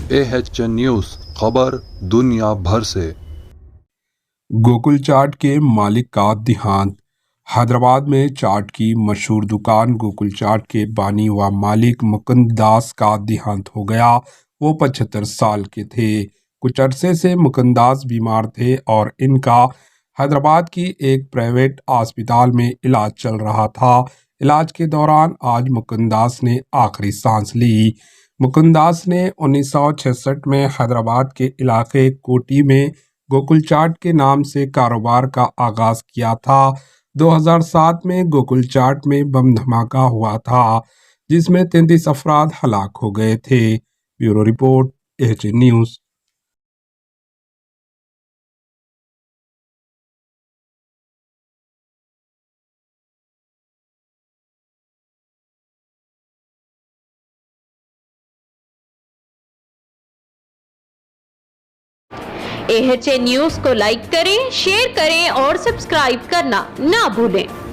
AHN news खबर दुनिया भर से। गोकुल चाट के मालिक का देहांत। हैदराबाद में चाट की मशहूर दुकान गोकुल चाट के बानी व मालिक मुकुंद दास का देहांत हो गया। वो 75 साल के थे। कुछ अरसे से मुकुंद दास बीमार थे और इनका हैदराबाद की एक प्राइवेट अस्पताल में इलाज चल रहा था। इलाज के दौरान आज मुकुंद दास ने आखिरी सांस ली। मुकुंद दास ने 1966 में हैदराबाद के इलाके कोटी में गोकुल चाट के नाम से कारोबार का आगाज किया था। 2007 में गोकुल चाट में बम धमाका हुआ था जिसमें 33 अफराद हलाक हो गए थे। Bureau report, AHN news. AHN news को लाइक करें, शेयर करें और सब्सक्राइब करना ना भूलें।